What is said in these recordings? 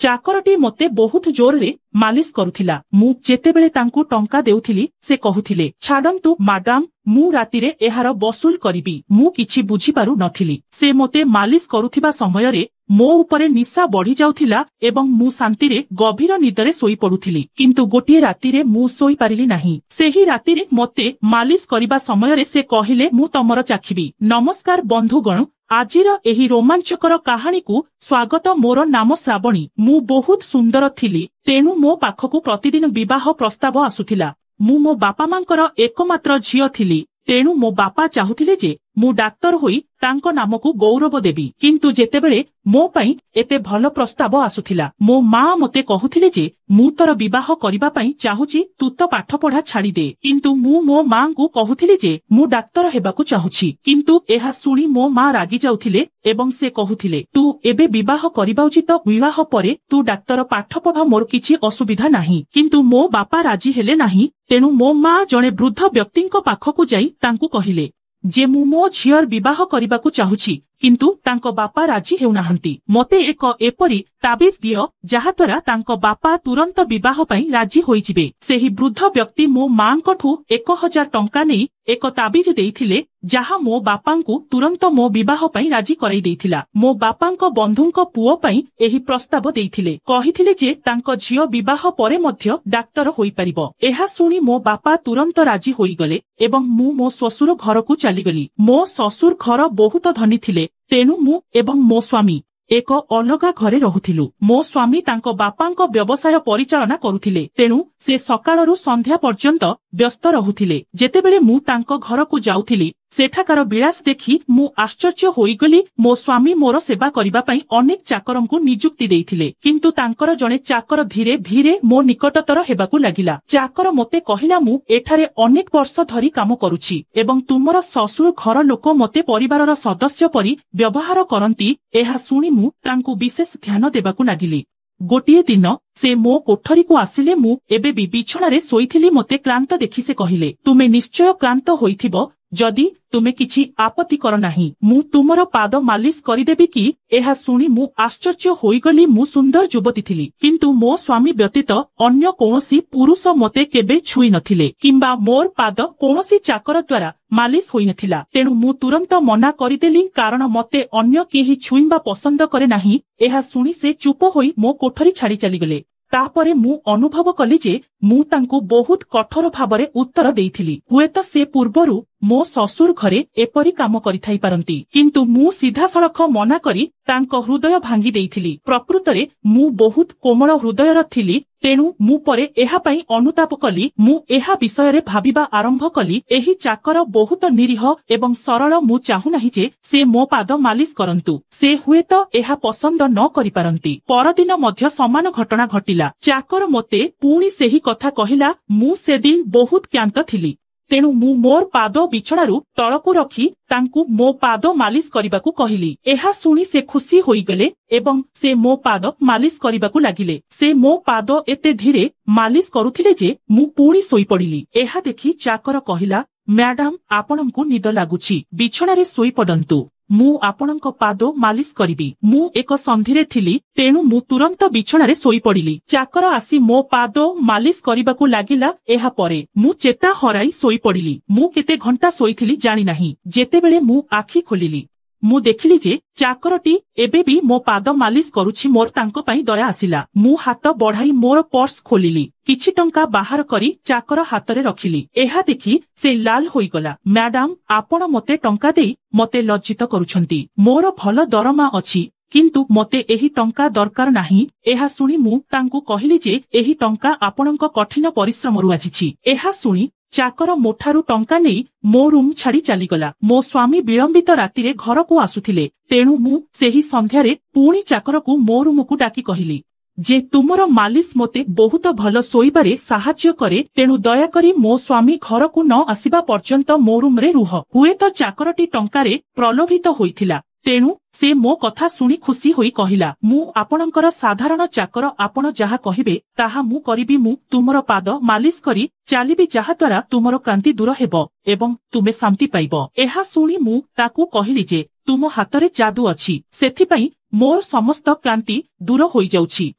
ଚାକରଟି ମୋତେ ବହୁତ ଜୋରରେ ମାଲିସ କରୁଥିଲା। ମୁଁ ଯେତେବେଳେ ତାଙ୍କୁ ଟଙ୍କା ଦେଉଥିଲି ସେ କହୁଥିଲେ, ଛାଡନ୍ତୁ ମାଡାମ, ମୁଁ ରାତିରେ ଏହାର ବସୁଲ କରିବି। ମୁଁ କିଛି ବୁଝିପାରୁ ନଥିଲି। ସେ ମୋତେ ମାଲିସ କରୁଥିବା ସମୟରେ ମୋ ଉପରେ ନିଶା ବଢି ଯାଉଥିଲା ଏବଂ ମୁଁ ଶାନ୍ତିରେ ଗଭୀର ନିଦରେ ଶୋଇପଡୁଥିଲି। କିନ୍ତୁ ଗୋଟିଏ ରାତିରେ ମୁଁ ଶୋଇପାରିଲି ନାହିଁ। ସେହି ରାତିରେ ମୋତେ ମାଲିସ କରିବା ସମୟରେ ସେ କହିଲେ, ମୁଁ ତମର ଚାଖିବି। ନମସ୍କାର ବନ୍ଧୁଗଣ, ଆଜିର ଏହି ରୋମାଞ୍ଚକର କାହାଣୀକୁ ସ୍ୱାଗତ। ମୋର ନାମ ଶ୍ରାବଣୀ। ମୁଁ ବହୁତ ସୁନ୍ଦର ଥିଲି, ତେଣୁ ମୋ ପାଖକୁ ପ୍ରତିଦିନ ବିବାହ ପ୍ରସ୍ତାବ ଆସୁଥିଲା। ମୁଁ ମୋ ବାପା ମାଙ୍କର ଏକମାତ୍ର ଝିଅ ଥିଲି, ତେଣୁ ମୋ ବାପା ଚାହୁଁଥିଲେ ଯେ ମୁଁ ଡାକ୍ତର ହୋଇ ତାଙ୍କ ନାମକୁ ଗୌରବ ଦେବି। କିନ୍ତୁ ଯେତେବେଳେ ମୋ ପାଇଁ ଏତେ ଭଲ ପ୍ରସ୍ତାବ ଆସୁଥିଲା, ମୋ ମା ମୋତେ କହୁଥିଲେ ଯେ ମୁଁ ତୋର ବିବାହ କରିବା ପାଇଁ ଚାହୁଁଛି, ତୁ ତ ପାଠପଢା ଛାଡ଼ିଦେ। କିନ୍ତୁ ମୁଁ ମୋ ମାଙ୍କୁ କହୁଥିଲି ଯେ ମୁଁ ଡାକ୍ତର ହେବାକୁ ଚାହୁଁଛି। କିନ୍ତୁ ଏହା ଶୁଣି ମୋ ମା ରାଗି ଯାଉଥିଲେ ଏବଂ ସେ କହୁଥିଲେ, ତୁ ଏବେ ବିବାହ କରିବା ଉଚିତ। ବିବାହ ପରେ ତୁ ଡାକ୍ତର ପାଠ ପଢା, ମୋର କିଛି ଅସୁବିଧା ନାହିଁ। କିନ୍ତୁ ମୋ ବାପା ରାଜି ହେଲେ ନାହିଁ। ତେଣୁ ମୋ ମା ଜଣେ ବୃଦ୍ଧ ବ୍ୟକ୍ତିଙ୍କ ପାଖକୁ ଯାଇ ତାଙ୍କୁ କହିଲେ ଯେ ମୁଁ ମୋ ଝିଅର ବିବାହ କରିବାକୁ ଚାହୁଁଛି, କିନ୍ତୁ ତାଙ୍କ ବାପା ରାଜି ହେଉନାହାନ୍ତି। ମୋତେ ଏକ ଏପରି ତାବିଜ ଦିଅ ଯାହାଦ୍ୱାରା ତାଙ୍କ ବାପା ତୁରନ୍ତ ବିବାହ ପାଇଁ ରାଜି ହୋଇଯିବେ। ସେହି ବୃଦ୍ଧ ବ୍ୟକ୍ତି ମୋ ମାଙ୍କଠୁ 1000 ଟଙ୍କା ନେଇ ଏକ ତାବିଜ ଦେଇଥିଲେ, ଯାହା ମୋ ବାପାଙ୍କୁ ତୁରନ୍ତ ମୋ ବିବାହ ପାଇଁ ରାଜି କରାଇ ଦେଇଥିଲା। ମୋ ବାପାଙ୍କ ବନ୍ଧୁଙ୍କ ପୁଅ ପାଇଁ ଏହି ପ୍ରସ୍ତାବ ଦେଇଥିଲେ। କହିଥିଲେ ଯେ ତାଙ୍କ ଝିଅ ବିବାହ ପରେ ମଧ୍ୟ ଡାକ୍ତର ହୋଇପାରିବ। ଏହା ଶୁଣି ମୋ ବାପା ତୁରନ୍ତ ରାଜି ହୋଇଗଲେ ଏବଂ ମୁଁ ମୋ ଶ୍ୱଶୁର ଘରକୁ ଚାଲିଗଲି। ମୋ ଶ୍ୱଶୁର ଘର ବହୁତ ଧନୀ ଥିଲେ, ତେଣୁ ମୁଁ ଏବଂ ମୋ ସ୍ୱାମୀ ଏକ ଅଲଗା ଘରେ ରହୁଥିଲୁ। ମୋ ସ୍ୱାମୀ ତାଙ୍କ ବାପାଙ୍କ ବ୍ୟବସାୟ ପରିଚାଳନା କରୁଥିଲେ, ତେଣୁ ସେ ସକାଳରୁ ସନ୍ଧ୍ୟା ପର୍ଯ୍ୟନ୍ତ ବ୍ୟସ୍ତ ରହୁଥିଲେ। ଯେତେବେଳେ ମୁଁ ତାଙ୍କ ଘରକୁ ଯାଉଥିଲି, ସେଠାକାର ବିଳାସ ଦେଖି ମୁଁ ଆଶ୍ଚର୍ଯ୍ୟ ହୋଇଗଲି। ମୋ ସ୍ୱାମୀ ମୋର ସେବା କରିବା ପାଇଁ ଅନେକ ଚାକରଙ୍କୁ ନିଯୁକ୍ତି ଦେଇଥିଲେ, କିନ୍ତୁ ତାଙ୍କର ଜଣେ ଚାକର ଧୀରେ ଧୀରେ ମୋ ନିକଟତର ହେବାକୁ ଲାଗିଲା। ଚାକର ମୋତେ କହିଲା, ମୁଁ ଏଠାରେ ଅନେକ ବର୍ଷ ଧରି କାମ କରୁଛି ଏବଂ ତୁମର ଶ୍ୱଶୁର ଘର ଲୋକ ମୋତେ ପରିବାରର ସଦସ୍ୟ ପରି ବ୍ୟବହାର କରନ୍ତି। ଏହା ଶୁଣି ମୁଁ ତାଙ୍କୁ ବିଶେଷ ଧ୍ୟାନ ଦେବାକୁ ଲାଗିଲି। ଗୋଟିଏ ଦିନ ସେ ମୋ କୋଠରୀକୁ ଆସିଲେ। ମୁଁ ଏବେ ବି ବିଛଣାରେ ଶୋଇଥିଲି। ମୋତେ କ୍ଳାନ୍ତ ଦେଖି ସେ କହିଲେ, ତୁମେ ନିଶ୍ଚୟ କ୍ଳାନ୍ତ ହୋଇଥିବ। ଯଦି ତୁମେ କିଛି ଆପତ୍ତି କର ନାହିଁ, ମୁଁ ତୁମର ପାଦ ମାଲିସ କରିଦେବି କି? ଏହା ଶୁଣି ମୁଁ ଆଶ୍ଚର୍ଯ୍ୟ ହୋଇଗଲି। ମୁଁ ସୁନ୍ଦର ଯୁବତୀ ଥିଲି, କିନ୍ତୁ ମୋ ସ୍ୱାମୀ ବ୍ୟତୀତ ଅନ୍ୟ କୌଣସି ପୁରୁଷ ମୋତେ କେବେ ଛୁଇଁ ନଥିଲେ କିମ୍ବା ମୋର ପାଦ କୌଣସି ଚାକର ଦ୍ୱାରା ମାଲିସ ହୋଇନଥିଲା। ତେଣୁ ମୁଁ ତୁରନ୍ତ ମନା କରିଦେଲି, କାରଣ ମୋତେ ଅନ୍ୟ କେହି ଛୁଇଁବା ପସନ୍ଦ କରେ ନାହିଁ। ଏହା ଶୁଣି ସେ ଚୁପ ହୋଇ ମୋ କୋଠରୀ ଛାଡ଼ି ଚାଲିଗଲେ। ତାପରେ ମୁଁ ଅନୁଭବ କଲି ଯେ ମୁଁ ତାଙ୍କୁ ବହୁତ କଠୋର ଭାବରେ ଉତ୍ତର ଦେଇଥିଲି। ହୁଏତ ସେ ପୂର୍ବରୁ ମୋ ଶ୍ୱଶୁର ଘରେ ଏପରି କାମ କରିଥାଇପାରନ୍ତି, କିନ୍ତୁ ମୁଁ ସିଧାସଳଖ ମନା କରି ତାଙ୍କ ହୃଦୟ ଭାଙ୍ଗି ଦେଇଥିଲି। ପ୍ରକୃତରେ ମୁଁ ବହୁତ କୋମଳ ହୃଦୟର ଥିଲି, ତେଣୁ ମୁଁ ପରେ ଏହା ପାଇଁ ଅନୁତାପ କଲି। ମୁଁ ଏହା ବିଷୟରେ ଭାବିବା ଆରମ୍ଭ କଲି, ଏହି ଚାକର ବହୁତ ନିରୀହ ଏବଂ ସରଳ। ମୁଁ ଚାହୁଁନାହିଁ ଯେ ସେ ମୋ ପାଦ ମାଲିସ କରନ୍ତୁ। ସେ ହୁଏତ ଏହା ପସନ୍ଦ ନ କରିପାରନ୍ତି। ପରଦିନ ମଧ୍ୟ ସମାନ ଘଟଣା ଘଟିଲା। ଚାକର ମୋତେ ପୁଣି ସେହି କଥା କହିଲା। ମୁଁ ସେଦିନ ବହୁତ କ୍ଳାନ୍ତ ଥିଲି, ତେଣୁ ମୁଁ ମୋର ପାଦ ବିଛଣାରୁ ତଳକୁ ରଖି ତାଙ୍କୁ ମୋ ପାଦ ମାଲିସ କରିବାକୁ କହିଲି। ଏହା ଶୁଣି ସେ ଖୁସି ହୋଇଗଲେ ଏବଂ ସେ ମୋ ପାଦ ମାଲିସ କରିବାକୁ ଲାଗିଲେ। ସେ ମୋ ପାଦ ଏତେ ଧୀରେ ମାଲିସ କରୁଥିଲେ ଯେ ମୁଁ ପୁଣି ଶୋଇପଡ଼ିଲି। ଏହା ଦେଖି ଚାକର କହିଲା, ମ୍ୟାଡାମ, ଆପଣଙ୍କୁ ନିଦ ଲାଗୁଛି, ବିଛଣାରେ ଶୋଇପଡ଼ନ୍ତୁ। ମୁଁ ଆପଣଙ୍କ ପାଦ ମାଲିସ କରିବି। ମୁଁ ଏକ ସନ୍ଧିରେ ଥିଲି, ତେଣୁ ମୁଁ ତୁରନ୍ତ ବିଛଣାରେ ଶୋଇପଡ଼ିଲି। ଚାକର ଆସି ମୋ ପାଦ ମାଲିସ କରିବାକୁ ଲାଗିଲା। ଏହା ପରେ ମୁଁ ଚେତା ହରାଇ ଶୋଇପଡ଼ିଲି। ମୁଁ କେତେ ଘଣ୍ଟା ଶୋଇଥିଲି ଜାଣିନାହିଁ। ଯେତେବେଳେ ମୁଁ ଆଖି ଖୋଲିଲି, ମୁଁ ଦେଖିଲି ଯେ ଚାକରଟି ଏବେ ବି ମୋ ପାଦ ମାଲିସ କରୁଛି। ମୋର ତାଙ୍କ ପାଇଁ ଦୟା ଆସିଲା। ମୁଁ ହାତ ବଢାଇ ମୋର ପର୍ସ ଖୋଲିଲି। କିଛି ଟଙ୍କା ବାହାର କରି ଚାକର ହାତରେ ରଖିଲି। ଏହା ଦେଖି ସେ ଲାଲ ହୋଇଗଲା। ମ୍ୟାଡାମ, ଆପଣ ମୋତେ ଟଙ୍କା ଦେଇ ମୋତେ ଲଜ୍ଜିତ କରୁଛନ୍ତି। ମୋର ଭଲ ଦରମା ଅଛି, କିନ୍ତୁ ମୋତେ ଏହି ଟଙ୍କା ଦରକାର ନାହିଁ। ଏହା ଶୁଣି ମୁଁ ତାଙ୍କୁ କହିଲି ଯେ ଏହି ଟଙ୍କା ଆପଣଙ୍କ କଠିନ ପରିଶ୍ରମରୁ ଆସିଛି। ଏହା ଶୁଣି ଚାକର ମୋଠାରୁ ଟଙ୍କା ନେଇ ମୋ ରୁମ୍ ଛାଡ଼ି ଚାଲିଗଲା। ମୋ ସ୍ୱାମୀ ବିଳମ୍ବିତ ରାତିରେ ଘରକୁ ଆସୁଥିଲେ, ତେଣୁ ମୁଁ ସେହି ସନ୍ଧ୍ୟାରେ ପୁଣି ଚାକରକୁ ମୋ ରୁମକୁ ଡାକି କହିଲି ଯେ ତୁମର ମାଲିସ ମୋତେ ବହୁତ ଭଲ ଶୋଇବାରେ ସାହାଯ୍ୟ କରେ, ତେଣୁ ଦୟାକରି ମୋ ସ୍ୱାମୀ ଘରକୁ ନ ଆସିବା ପର୍ଯ୍ୟନ୍ତ ମୋ ରୁମରେ ରୁହ। ହୁଏତ ଚାକରଟି ଟଙ୍କାରେ ପ୍ରଲୋଭିତ ହୋଇଥିଲା, ତେଣୁ ସେ ମୋ କଥା ଶୁଣି ଖୁସି ହୋଇ କହିଲା, ମୁଁ ଆପଣଙ୍କର ସାଧାରଣ ଚାକର, ଆପଣ ଯାହା କହିବେ ତାହା ମୁଁ କରିବି। ମୁଁ ତୁମର ପାଦ ମାଲିସ କରି ଚାଲିବି, ଯାହାଦ୍ୱାରା ତୁମର କ୍ଳାନ୍ତି ଦୂର ହେବ ଏବଂ ତୁମେ ଶାନ୍ତି ପାଇବ। ଏହା ଶୁଣି ମୁଁ ତାକୁ କହିଲି ଯେ तुम हातरे जादू अछि सेथिपाई मोर समस्त क्लांति दूर होई जाउछि।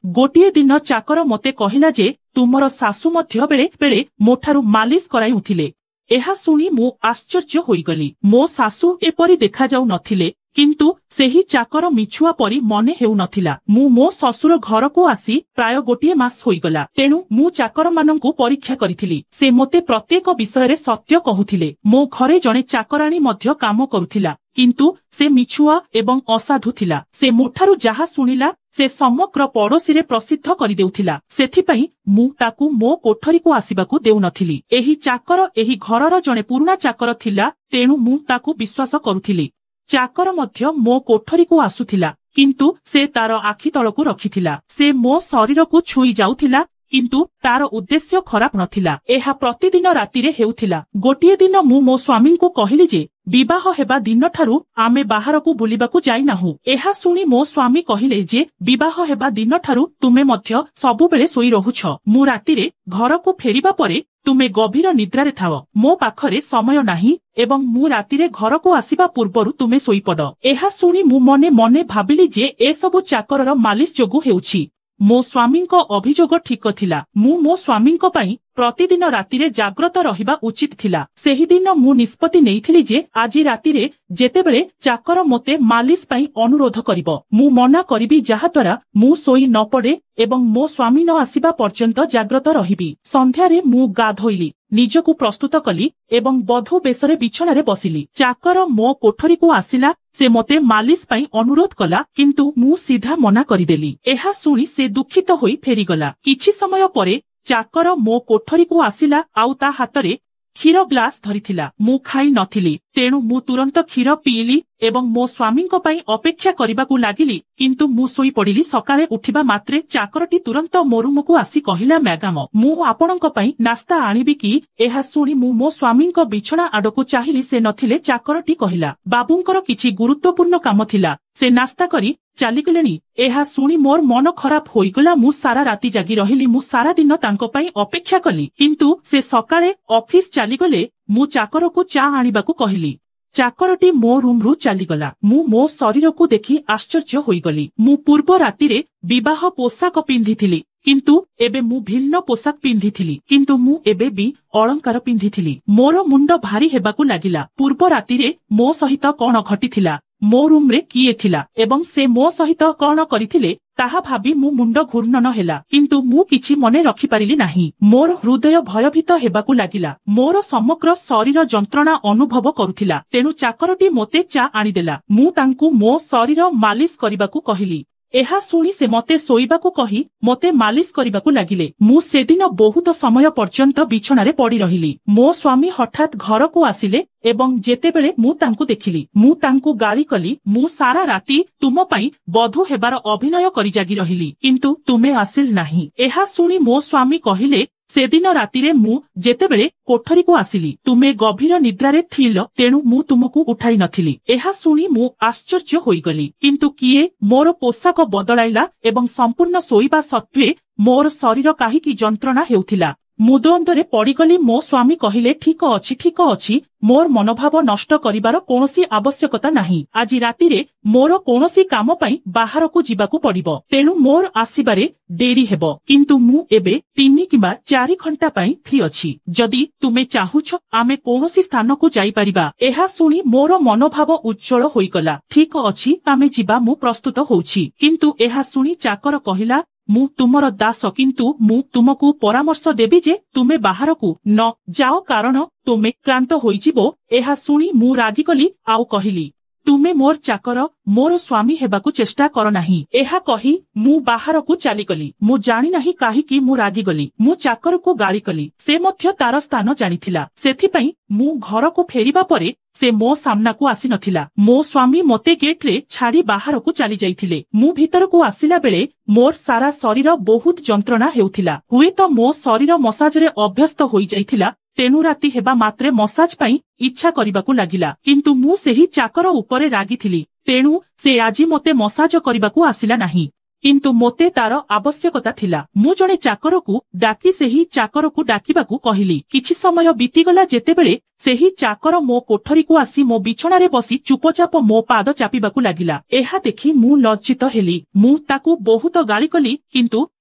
गोटिए दिन चाकर मते कहिला जे तुमर सासु मध्य बेले बेले मोठारु मालिश कराउथिले। एहा सुनी मु आश्चर्य होईगली। मो सासु एपरि देखा जाउ नथिले, किंतु सेही चाकर मिछुआ परी मने हेउ नथिला। मु मो ससुर घर को आसी प्राय गोटिए मास होईगला। तेणु मु चाकर मानंकु परीक्षा करिथिली। से मोते प्रत्येक विषय सत्य कहुथिले। मो घरे जणे चाकराणी मध्य काम करुथिला, किंतु से मिछुआ एवं असाधु थिला। से मोठारु जाहा सुनिला से समग्र पड़ोसी रे प्रसिद्ध करि देउथिला। सेथिपाई मु ताकू मो कोठरी को आसीबाकू देउ नथिली। एही चाकर एही घरर जणे पुरुणा चाकर थिला, तेणु मु ताकू विश्वास करुथिली। चाकर मध्य मो कोठरी को आसुथिला, किंतु से तार आखि तळकू रखिथिला। से मो शरीर को छुई जाउथिला, किंतु तार उद्देश्य खराब नथिला। एहा प्रतिदिन रातिरे हेउथिला। गोटिए दिन मु मो स्वामी को कहिली जे विवाह हेबा दिन ठारू आमे बाहरकू बुलिबाकू जाई नाहु। एहा सुनी मो स्वामी कहिले जे विवाह हेबा दिन ठारू तुमे मध्य सबुबेले सोई रहुछ। मु रातिरे घरकू फेरिबा परे तुमे गभीर निद्रारे थाओ। मो पाखरे समय नाही एवं मु रातिरे घरकू आसीबा पूर्वरु तुमे सोईपड। एहा सुनी मु मने मने भाबिली जे ए सबु चाकरर मालिश जोगु हेउछि। मो स्वामीको अभियोग ठीक थिला। मु मो स्वामीको पई प्रतिदिन रातिरे जाग्रत रहिबा उचित थिला। सेही दिन मु निष्पत्ति नेइथिली जे आजि रातिरे जेतेबेले चाकर मोते मालिश पई अनुरोध करिवो, मु मना करिबि, जाहा द्वारा मु सोई न पड़े एवं मो स्वामी न आसीबा पर्यंत जाग्रत रहिबि। संध्यारे मु गाधोइली, निजकु प्रस्तुत कली एवं बधू बेसरे बिछणारे बसिली। चाकर मो कोठरी को आसिला। से मोते मालिश पई अनुरोध कला, किंतु मु सीधा मना करिदेली। एहा सुनी से दुखित होई फेरीगला। किछि समय परे चाकर मो कोठरी को आसिला, आउ ता हातरे क्षीर ग्लास धरिथिला। मु खाई नथिली, तेणु मु तुरंत क्षीर पीली एवं मो स्वामीको पई अपेक्षा करिबाकू लागिली, किंतु मु सोई पड़िली। सकाळे उठिबा मात्रे चाकरटी तुरंत मो रूमकू आसी कहिला, मैडम मु आपणको पई नास्ता आनिबि कि? एहा सुनी मु मो स्वामीको बिछणा आडकू चाहिली। से नथिले। चाकरटी कहिला, बाबूंकर किछि गुरुत्वपूर्ण काम थिला, से नास्ता करी चालिगलेनी। एहा सुनी मोर मन खराब होईगला। मु सारा राति जागी रहिली। मु सारा दिन तांको पई अपेक्षा कली, किंतु से सकाळे ऑफिस चालिगले। मु चाकरकू चा आनिबाकू कहिली। चाकरटी मो रूमरु चालिगला। मु मो शरीर को देखि आश्चर्य होईगली। मु पूर्व रातिरे विवाह पोशाक पिंधिथिली, किंतु एबे मु भिन्न पोशाक पिंधिथिली। किंतु मु एबे भी अलंकार पिंधिथिली। मोर मुंड भारी हेबाकू लागिला। पूर्व रातिरे मो सहित कोन घटिथिला, मो रूम रे किए थिला एवं से मो सहित कोन करिथिले ताहा भाबी मु मुंड घूर्णन हेला, किंतु मु किछि मने रखि पारिली नाही। मोर हृदय भयभीत हेबाकू लागिला। मोर समग्र शरीर जंत्रणा अनुभव करुथिला। तेणु चाकरटी मोते चा आनिदेला। मु तांकू मो शरीर मालिश करिबाकू कहिली। एहा सुनी से मते सोईबाकू कही मते मालिश करिबाकू लागिले। मु सेदिन बहुत समय पर्यंत बिछणारे पड़ी रहिली। मो स्वामी हठात घर को आसिले एवं जेतेबेले मु तांकू देखिली, मु तांकू गाली कली। मु सारा राति तुम पई बधू हेबार अभिनय करी जागी रहिली, किंतु तुमे आसिल नाही। एहा सुनी मो स्वामी कहिले, सेदिन रातिरे मु जेतेबेले कोठरी को आसिली, तुमे गभीर निद्रारे थिल, तेणु मु तुमकू उठाई नथिली। एहा सुनी मु आश्चर्य होईगली। किंतु किए मोर पोशाक बदलाइला एवं संपूर्ण सोईबा सत्वे मोर शरीर काहीकि जंत्रणा हेउथिला। मुद्वंदरे पड़ीगली। मो स्वामी कहिले, ठीक अछि ठीक अछि, मोर मनोभाव नष्ट करिबार कोनोसी आवश्यकता नाही। आजि रातिरे मोर कोनोसी काम पई बाहरकू जिबाकू पड़िबो, तेणु मोर आसीबारे डेरी हेबो, किंतु मु एबे 3 किबा 4 घंटा पई फ्री अछि। जदि तुमे चाहुछ आमे कोनोसी स्थानकू जाई परिबा। एहा सुनी मोर मनोभाव उज्जवल होईगला। ठीक अछि, आमे जिबा, मु प्रस्तुत होउछि। किंतु एहा सुनी चाकर कहिला, मु तुमर दास, किंतु मु तुमकू परामर्श देबी जे तुमे बाहरकू न जाओ, कारण तुमे क्लांत होईजिबो। एहा सुनी मु रागी कली, आउ कहिली, तुमे मोर चाकर, मोर स्वामी हेबाकू चेष्टा कर नाही। एहा कही मु बाहरकू चालिगली। मु जानि नाही काहीकि मु रागी गली। मु चाकरकू गाली कली। से मध्य तार स्थान जानिथिला। सेथिपई मु घरकू फेरिबा परे से मो सामनाकू आसी नथिला। मो स्वामी मते गेट रे छाड़ी बाहरकू चाली जाइथिले। मु भीतरकू आसिला बेले मोर सारा शरीर बहुत जंत्रणा हेउथिला। हुए तो मो शरीर मसाज रे अभ्यस्त होई जाइथिला, तेणु राति हेबा मात्रे मसाज पई इच्छा करिबाकू लागिला। किंतु मु सेही चाकर उपरे रागिथिली, तेणु से आजि मते मसाज करिबाकू आसिला नाही। किंतु मोते तार आवश्यकता थिला। मु जणे चाकरकू डाकी सेही चाकरकू डाकिबाकू कहिली। किछि समय बीतीगला जेतेबेले ସେହି ଚାକର ମୋ କୋଠରୀକୁ ଆସି ମୋ ବିଛଣାରେ ବସି ଚୁପଚାପ ମୋ ପାଦ ଚାପିବାକୁ ଲାଗିଲା। ଏହା ଦେଖି ମୁଁ ଲଜ୍ଜିତ ହେଲି। ମୁଁ ତାକୁ ବହୁତ ଗାଳି କଲି, କିନ୍ତୁ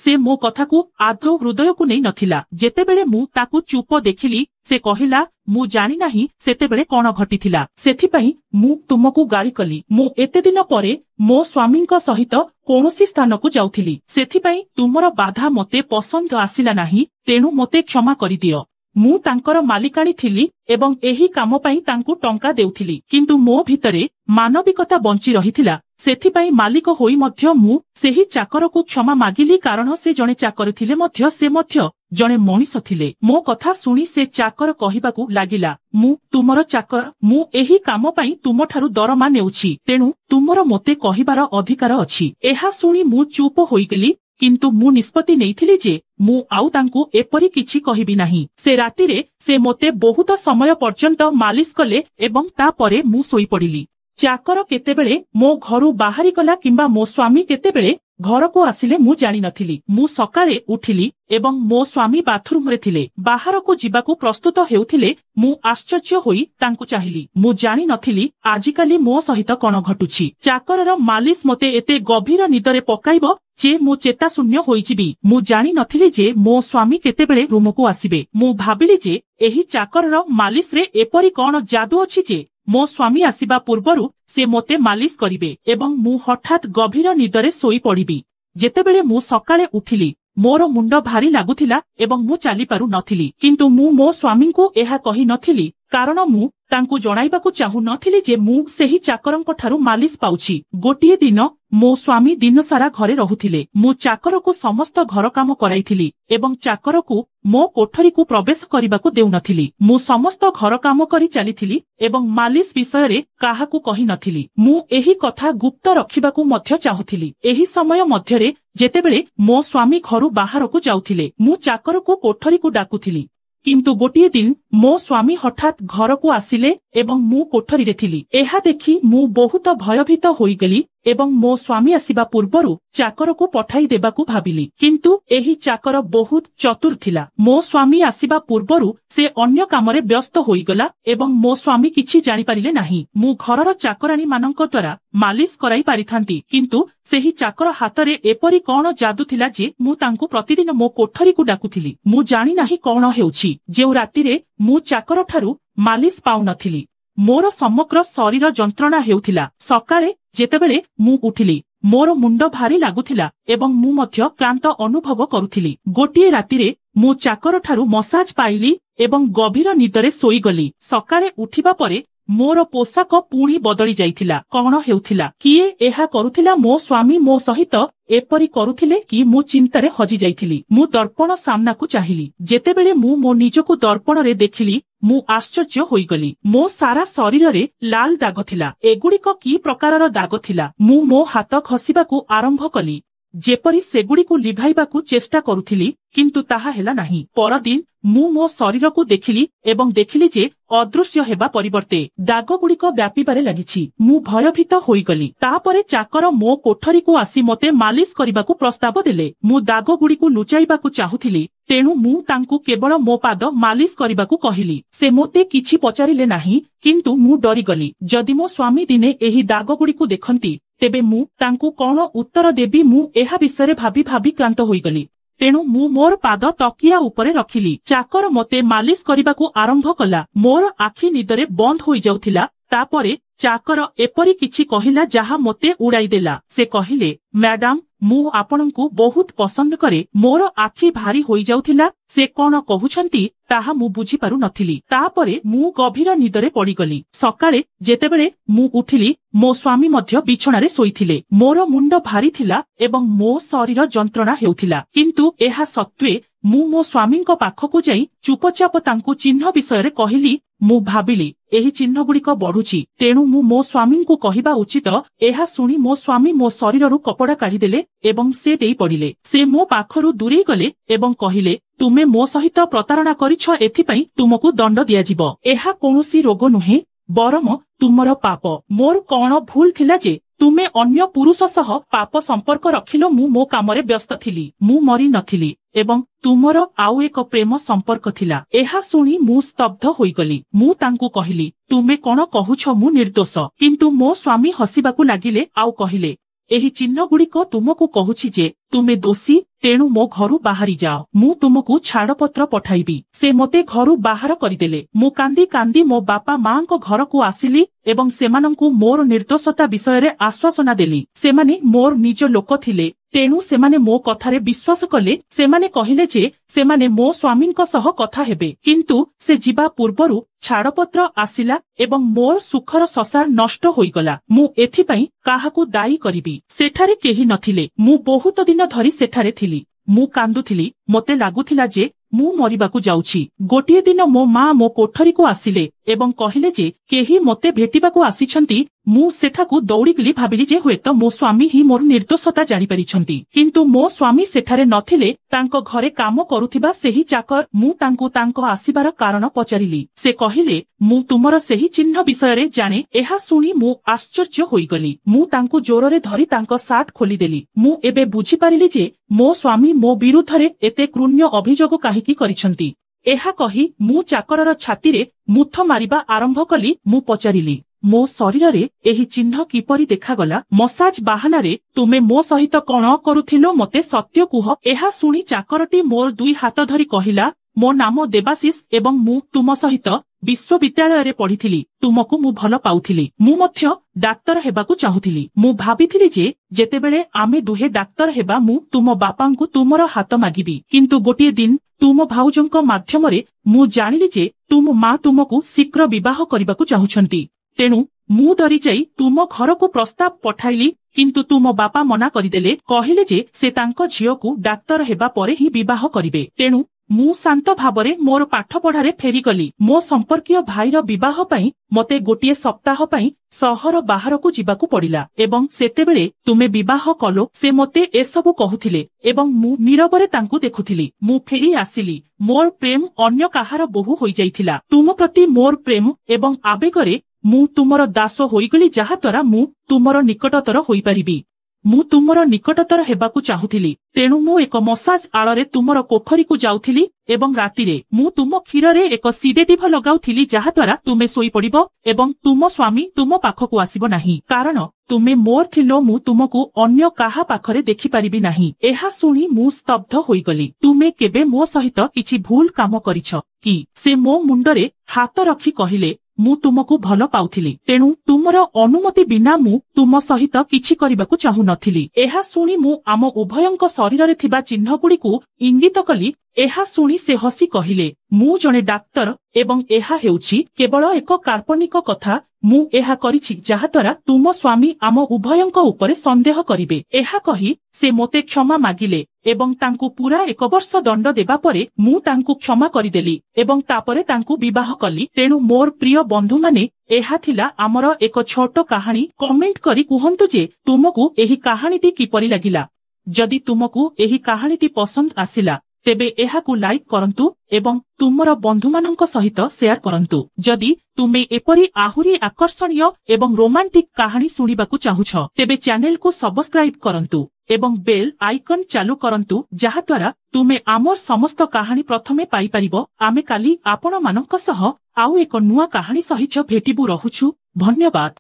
ସେ ମୋ କଥାକୁ ଆଦୌ ହୃଦୟକୁ ନେଇ ନଥିଲା। ଯେତେବେଳେ ମୁଁ ତାକୁ ଚୁପ ଦେଖିଲି, ସେ କହିଲା, ମୁଁ ଜାଣି ନାହିଁ ସେତେବେଳେ କଣ ଘଟିଥିଲା, ସେଥିପାଇଁ ମୁଁ ତୁମକୁ ଗାଳି କଲି। ମୁଁ ଏତେ ଦିନ ପରେ ମୋ ସ୍ୱାମୀଙ୍କ ସହିତ କୌଣସି ସ୍ଥାନକୁ ଯାଉଥିଲି, ସେଥିପାଇଁ ତୁମର ବାଧା ମୋତେ ପସନ୍ଦ ଆସିଲା ନାହିଁ, ତେଣୁ ମୋତେ କ୍ଷମା କରିଦିଅ। ମୁଁ ତାଙ୍କର ମାଲିକାଣୀ ଥିଲି ଏବଂ ଏହି କାମ ପାଇଁ ତାଙ୍କୁ ଟଙ୍କା ଦେଉଥିଲି, କିନ୍ତୁ ମୋ ଭିତରେ ମାନବିକତା ବଞ୍ଚି ରହିଥିଲା। ସେଥିପାଇଁ ମାଲିକ ହୋଇ ମଧ୍ୟ ମୁଁ ସେହି ଚାକରକୁ କ୍ଷମା ମାଗିଲି, କାରଣ ସେ ଜଣେ ଚାକର ଥିଲେ ମଧ୍ୟ ସେ ମଧ୍ୟ ଜଣେ ମଣିଷ ଥିଲେ। ମୋ କଥା ଶୁଣି ସେ ଚାକର କହିବାକୁ ଲାଗିଲା, ମୁଁ ତୁମର ଚାକର, ମୁଁ ଏହି କାମ ପାଇଁ ତୁମଠାରୁ ଦରମା ନେଉଛି, ତେଣୁ ତୁମର ମୋତେ କହିବାର ଅଧିକାର ଅଛି। ଏହା ଶୁଣି ମୁଁ ଚୁପ ହୋଇଗଲି, କିନ୍ତୁ ମୁଁ ନିଷ୍ପତ୍ତି ନେଇଥିଲି ଯେ ମୁଁ ଆଉ ତାଙ୍କୁ ଏପରି କିଛି କହିବି ନାହିଁ। ସେ ରାତିରେ ସେ ମୋତେ ବହୁତ ସମୟ ପର୍ଯ୍ୟନ୍ତ ମାଲିସ କଲେ ଏବଂ ତାପରେ ମୁଁ ଶୋଇପଡ଼ିଲି। ଚାକର କେତେବେଳେ ମୋ ଘରୁ ବାହାରିଗଲା କିମ୍ବା ମୋ ସ୍ୱାମୀ କେତେବେଳେ ଘରକୁ ଆସିଲେ ମୁଁ ଜାଣିନଥିଲି। ମୁଁ ସକାଳେ ଉଠିଲି ଏବଂ ମୋ ସ୍ୱାମୀ ବାଥରୁମରେ ଥିଲେ, ବାହାରକୁ ଯିବାକୁ ପ୍ରସ୍ତୁତ ହେଉଥିଲେ। ମୁଁ ଆଶ୍ଚର୍ଯ୍ୟ ହୋଇ ତାଙ୍କୁ ଚାହିଁଲି। ମୁଁ ଜାଣିନଥିଲି ଆଜିକାଲି ମୋ ସହିତ କଣ ଘଟୁଛି। ଚାକରର ମାଲିସ ମୋତେ ଏତେ ଗଭୀର ନିଦରେ ପକାଇବ ଯେ ମୁଁ ଚେତାଶୂନ୍ୟ ହୋଇଯିବି। ମୁଁ ଜାଣିନଥିଲି ଯେ ମୋ ସ୍ୱାମୀ କେତେବେଳେ ରୁମକୁ ଆସିବେ। ମୁଁ ଭାବିଲି ଯେ ଏହି ଚାକରର ମାଲିସରେ ଏପରି କଣ ଯାଦୁ ଅଛି ଯେ ମୋ ସ୍ୱାମୀ ଆସିବା ପୂର୍ବରୁ ସେ ମୋତେ ମାଲିସ କରିବେ ଏବଂ ମୁଁ ହଠାତ୍ ଗଭୀର ନିଦରେ ଶୋଇପଡ଼ିବି। ଯେତେବେଳେ ମୁଁ ସକାଳେ ଉଠିଲି, ମୋର ମୁଣ୍ଡ ଭାରି ଲାଗୁଥିଲା ଏବଂ ମୁଁ ଚାଲିପାରୁ ନଥିଲି, କିନ୍ତୁ ମୁଁ ମୋ ସ୍ୱାମୀଙ୍କୁ ଏହା କହିନଥିଲି, କାରଣ ମୁଁ ତାଙ୍କୁ ଜଣାଇବାକୁ ଚାହୁଁ ନଥିଲି ଯେ ମୁଁ ସେହି ଚାକରଙ୍କଠାରୁ ମାଲିସ ପାଉଛି। ଗୋଟିଏ ଦିନ ମୋ ସ୍ୱାମୀ ଦିନସାରା ଘରେ ରହୁଥିଲେ। ମୁଁ ଚାକରକୁ ସମସ୍ତ ଘର କାମ କରାଇଥିଲି ଏବଂ ଚାକରକୁ ମୋ କୋଠରୀକୁ ପ୍ରବେଶ କରିବାକୁ ଦେଉନଥିଲି। ମୁଁ ସମସ୍ତ ଘର କାମ କରି ଚାଲିଥିଲି ଏବଂ ମାଲିସ ବିଷୟରେ କାହାକୁ କହିନଥିଲି। ମୁଁ ଏହି କଥା ଗୁପ୍ତ ରଖିବାକୁ ମଧ୍ୟ ଚାହୁଁଥିଲି। ଏହି ସମୟ ମଧ୍ୟରେ ଯେତେବେଳେ ମୋ ସ୍ୱାମୀ ଘରୁ ବାହାରକୁ ଯାଉଥିଲେ, ମୁଁ ଚାକରକୁ କୋଠରୀକୁ ଡାକୁଥିଲି, କିନ୍ତୁ ଗୋଟିଏ ଦିନ ମୋ ସ୍ୱାମୀ ହଠାତ୍ ଘରକୁ ଆସିଲେ ଏବଂ ମୁଁ କୋଠରୀରେ ଥିଲି। ଏହା ଦେଖି ମୁଁ ବହୁତ ଭୟଭୀତ ହୋଇଗଲି ଏବଂ ମୋ ସ୍ୱାମୀ ଆସିବା ପୂର୍ବରୁ ଚାକରକୁ ପଠାଇ ଦେବାକୁ ଭାବିଲି, କିନ୍ତୁ ଏହି ଚାକର ବହୁତ ଚତୁର ଥିଲା। ମୋ ସ୍ୱାମୀ ଆସିବା ପୂର୍ବରୁ ସେ ଅନ୍ୟ କାମରେ ବ୍ୟସ୍ତ ହୋଇଗଲା ଏବଂ ମୋ ସ୍ୱାମୀ କିଛି ଜାଣିପାରିଲେ ନାହିଁ। ମୁଁ ଘରର ଚାକରାଣୀ ମାନଙ୍କ ଦ୍ୱାରା ମାଲିସ କରାଇ ପାରିଥାନ୍ତି, କିନ୍ତୁ ସେହି ଚାକର ହାତରେ ଏପରି କଣ ଯାଦୁ ଥିଲା ଯେ ମୁଁ ତାଙ୍କୁ ପ୍ରତିଦିନ ମୋ କୋଠରୀକୁ ଡାକୁଥିଲି। ମୁଁ ଜାଣିନାହିଁ କଣ ହେଉଛି, ଯେଉଁ ରାତିରେ ମୁଁ ଚାକରଠାରୁ ମାଲିସ ପାଉନଥିଲି, ମୋର ସମଗ୍ର ଶରୀର ଯନ୍ତ୍ରଣା ହେଉଥିଲା। ସକାଳେ ଯେତେବେଳେ ମୁଁ ଉଠିଲି, ମୋର ମୁଣ୍ଡ ଭାରି ଲାଗୁଥିଲା ଏବଂ ମୁଁ ମଧ୍ୟ କ୍ଳାନ୍ତ ଅନୁଭବ କରୁଥିଲି। ଗୋଟିଏ ରାତିରେ ମୁଁ ଚାକରଠାରୁ ମସାଜ ପାଇଲି ଏବଂ ଗଭୀର ନିଦରେ ଶୋଇଗଲି। ସକାଳେ ଉଠିବା ପରେ ମୋର ପୋଷାକ ପୁଣି ବଦଳି ଯାଇଥିଲା। କଣ ହେଉଥିଲା? କିଏ ଏହା କରୁଥିଲା? ମୋ ସ୍ୱାମୀ ମୋ ସହିତ ଏପରି କରୁଥିଲେ କି? ମୁଁ ଚିନ୍ତାରେ ହଜି ଯାଇଥିଲି। ମୁଁ ଦର୍ପଣ ସାମ୍ନାକୁ ଚାହିଁଲି। ଯେତେବେଳେ ମୁଁ ମୋ ନିଜକୁ ଦର୍ପଣରେ ଦେଖିଲି, ମୁଁ ଆଶ୍ଚର୍ଯ୍ୟ ହୋଇଗଲି। ମୋ ସାରା ଶରୀରରେ ଲାଲ ଦାଗ ଥିଲା। ଏଗୁଡ଼ିକ କି ପ୍ରକାରର ଦାଗ ଥିଲା? ମୁଁ ମୋ ହାତ ଘଷିବାକୁ ଆରମ୍ଭ କଲି, ଯେପରି ସେଗୁଡ଼ିକୁ ଲିଭାଇବାକୁ ଚେଷ୍ଟା କରୁଥିଲି, କିନ୍ତୁ ତାହା ହେଲା ନାହିଁ। ପରଦିନ ମୁଁ ମୋ ଶରୀରକୁ ଦେଖିଲି ଏବଂ ଦେଖିଲି ଯେ ଅଦୃଶ୍ୟ ହେବା ପରିବର୍ତ୍ତେ ଦାଗଗୁଡ଼ିକ ବ୍ୟାପିବାରେ ଲାଗିଛି। ମୁଁ ଭୟଭୀତ ହୋଇଗଲି। ତାପରେ ଚାକର ମୋ କୋଠରୀକୁ ଆସି ମୋତେ ମାଲିସ କରିବାକୁ ପ୍ରସ୍ତାବ ଦେଲେ। ମୁଁ ଦାଗଗୁଡ଼ିକୁ ଲୁଚାଇବାକୁ ଚାହୁଁଥିଲି, ତେଣୁ ମୁଁ ତାଙ୍କୁ କେବଳ ମୋ ପାଦ ମାଲିସ କରିବାକୁ କହିଲି। ସେ ମୋତେ କିଛି ପଚାରିଲେ ନାହିଁ, କିନ୍ତୁ ମୁଁ ଡରିଗଲି। ଯଦି ମୋ ସ୍ୱାମୀ ଦିନେ ଏହି ଦାଗଗୁଡ଼ିକୁ ଦେଖନ୍ତି, ତେବେ ମୁଁ ତାଙ୍କୁ କଣ ଉତ୍ତର ଦେବି? ମୁଁ ଏହା ବିଷୟରେ ଭାବି ଭାବି କ୍ଳାନ୍ତ ହୋଇଗଲି। ତେଣୁ ମୁଁ ମୋର ପାଦ ତକିଆ ଉପରେ ରଖିଲି। ଚାକର ମୋତେ ମାଲିସ କରିବାକୁ ଆରମ୍ଭ କଲା। ମୋର ଆଖି ନିଦରେ ବନ୍ଦ ହୋଇଯାଉଥିଲା। ତାପରେ ଚାକର ଏପରି କିଛି କହିଲା ଯାହା ମୋତେ ଉଡାଇଦେଲା। ସେ କହିଲେ, ମ୍ୟାଡାମ, ମୁଁ ଆପଣଙ୍କୁ ବହୁତ ପସନ୍ଦ କରେ। ମୋର ଆଖି ଭାରି ହୋଇଯାଉଥିଲା। ସେ କଣ କହୁଛନ୍ତି ତାହା ମୁଁ ବୁଝିପାରୁ ନଥିଲି। ତାପରେ ମୁଁ ଗଭୀର ନିଦରେ ପଡ଼ିଗଲି। ସକାଳେ ଯେତେବେଳେ ମୁଁ ଉଠିଲି, ମୋ ସ୍ୱାମୀ ମଧ୍ୟ ବିଛଣାରେ ଶୋଇଥିଲେ। ମୋର ମୁଣ୍ଡ ଭାରି ଥିଲା ଏବଂ ମୋ ଶରୀର ଯନ୍ତ୍ରଣା ହେଉଥିଲା, କିନ୍ତୁ ଏହା ସତ୍ତ୍ୱେ ମୁଁ ମୋ ସ୍ୱାମୀଙ୍କ ପାଖକୁ ଯାଇ ଚୁପଚାପ ତାଙ୍କୁ ଚିହ୍ନ ବିଷୟରେ କହିଲି। ମୁଁ ଭାବିଲି, ଏହି ଚିହ୍ନଗୁଡ଼ିକ ବଢୁଛି, ତେଣୁ ମୁଁ ମୋ ସ୍ୱାମୀଙ୍କୁ କହିବା ଉଚିତ। ଏହା ଶୁଣି ମୋ ସ୍ୱାମୀ ମୋ ଶରୀରରୁ କପଡ଼ା କାଢିଦେଲେ ଏବଂ ସେ ଦେଇ ପଡ଼ିଲେ। ସେ ମୋ ପାଖରୁ ଦୂରେଇ ଗଲେ ଏବଂ କହିଲେ, ତୁମେ ମୋ ସହିତ ପ୍ରତାରଣା କରିଛ, ଏଥିପାଇଁ ତୁମକୁ ଦଣ୍ଡ ଦିଆଯିବ। ଏହା କୌଣସି ରୋଗ ନୁହେଁ, ବରଂ ତୁମର ପାପ। ମୋର କଣ ଭୁଲ ଥିଲା ଯେ तुमे अन्य पुरुष सह पाप संपर्क रखिलो मु मो कामरे व्यस्त थिली मु मरी नथिली एवं तुमर आउ एक प्रेम संपर्क थिला। एहा सुनी मु स्तब्ध होइगली। मु तांकु कहिली तुमे कोन कहुछ मु निर्दोष। किंतु मो स्वामी हसिबाकु लागिले आउ कहिले एही चिन्ह गुड़िक तुमको कहुछि जे तुमे दोषी तेणु मो घरु बाहरी जाओ मु तुमको छाड़पत्र पठाइबी। से मोते घरु बाहर करिदेले। मु कांदी कांदी मो बापा मांको घरकु आसिली एवं सेमानंकु मोर निर्दोषता विषय आश्वासना देली। सेमाने मोर निज लोक थिले तेणु सेमाने मो कथारे विश्वास कले। सेमाने कहिले जे सेमाने मो स्वामींको सह कथा हेबे किंतु से जिबा पूर्वरु छाड़पत्र आसिला एवं मोर सुखर ससार नष्ट होइगला। मु एथिपई काहाकु दायी करिबी। सेठारे केही नथिले। मु बहुत दिन धरी सेठारे थिली। मु कांदुथिली। मोते लागुथिला जे मु मरिबाकु जाउछि। गोटिए दिन मो मां मो कोठरीको आसिले एवं कहिले जे केही मोते भेटिबाकु आसिछंती। मु सेठाकु दौड़ीगली। भाबिली जे हुएत मो स्वामी ही मोर निर्दोषता जानि परिछंती किंतु मो स्वामी सेठारे नथिले। तांको घरे काम करुथिबा सेही चाकर मु तांकु तांको आसीबार कारण पचारिली। से कहिले मु तुमर सेही चिन्ह विषय जाने। एहा सुनी मु आश्चर्य होइगली। मु तांकु जोररे धरी तांको सार्ट खोलिदेली। मु एबे बुझी पारिली जे मो स्वामी मो विरुद्धरे एते क्रूण्य अभियोग काहिकी करिछंती। एहा कही मु चाकरर छातीरे मुथ मारिबा आरंभ कली। मु पचारिली मो शरीर रे एही चिन्ह किपरि देखागला। मसाज बाहानारे तुमे मो सहित कोन करुथिलो मते सत्य कुह। एहा सुनी चाकरटी मोर दुई हाथ धरी कहिला मो नाम देवाशीष एवं मु तुम सहित विश्वविद्यालय रे पढ़िथिली। तुमको मु भल पाउथिली। मु मध्य डाक्तर हेबाकु चाहुथिली। मु भाबिथिली जे जेतेबेले आमे दुहे डाक्तर हेबा मु तुम बापांकु तुमर हाथ मागिबी किंतु गोटिए दिन तुम भाउजंक माध्यमरे मु जानिली जे तुम मां तुमको शीघ्र विवाह करबाकु चाहुछंती। तेणु मु डरी जाई तुम घरकु प्रस्ताव पठाइली किंतु तुम बापा मना करिदेले। कहिले जे से तांको झियोकु डाक्तर हेबा परे ही विवाह करिवे। तेणु मु शांत भावरे मोर पाठ पढ़ारे फेरीगली। मो संपर्कीय भाईर विवाह पई मते गोटिए सप्ताह पई सहर बाहरकु जिबाकु पड़िला एवं सेतेबेले तुमे विवाह कलो से मते एसबु कहुथिले एवं मु नीरवरे तांकु देखुथिली। मु फेरी आसिली। मोर प्रेम अन्य काहार बहु होई जाइथिला। तुम प्रति मोर प्रेम एवं आवेगरे मु तुमर दास होइगली जहा द्वारा मु तुमर निकटतर होई परिबी। मु तुमर निकटतर हेबाकु चाहुथिली। तेणु मु एक मसाज आଳରେ तुमर कोठरीकु जाउथिली एवं रातिरे मु तुम क्षीररे एक सिडेटिभ लगाउथिली जहा द्वारा तुमे सोई पड़िबो एवं तुम स्वामी तुम पाखकु आसिबो नाही कारण तुमे मोर थिलो मु तुमको अन्य काहा पाखरे देखि परिबी नाही। एहा सुनी मु स्तब्ध होइगली। तुमे केबे मो सहित किछि भूल काम करिछ कि? से मो मुंडरे हाथ रखी कहिले मु तुमको भल पाउथिली तेणु तुमर अनुमति बिना मु तुम सहित किछि करिबाकु चाहु नथिली। एहा सुनी मु आम उभयंक शरीररे थिबा चिन्ह गुड़िकु इंगित कली। एहा सुनी से हसी कहिले मु जणे डाक्तर एवं एहा हेउछि केवल एक काल्पनिक कथा। मु एहा करिछि जहा द्वारा तुम स्वामी आम उभयंक उपरे संदेह करिवे। एहा कही से मोते क्षमा मागिले एवं तांकु पूरा 1 वर्ष दंड देबा परे मु तांकु क्षमा करिदेली एवं तापरे तांकु विवाह कली। तेणु मोर प्रिय बंधु माने एहा थिला आमर एक छोट कहानी। कमेंट करी कुहंतु जे तुमको एही कहानीटी किपरि लागिला। जदि तुमको एही कहानीटी पसंद आसिला तेबे एहाकु लाइक करंतु एवं तुमर बंधुमानंक सहित शेयर करंतु। जदि तुमे एपरी आहुरी आकर्षणीय एवं रोमांटिक कहानी सुनिबाकु चाहुछ तेबे चैनल को सब्सक्राइब करंतु एवं बेल आइकन चालू करंतु जहा द्वारा तुमे आमर समस्त कहानी प्रथमे पाई परिबो। आमे काली आपण मानक सह आउ एक नुआ कहानी सहित भेटिबु रहुछु। धन्यवाद।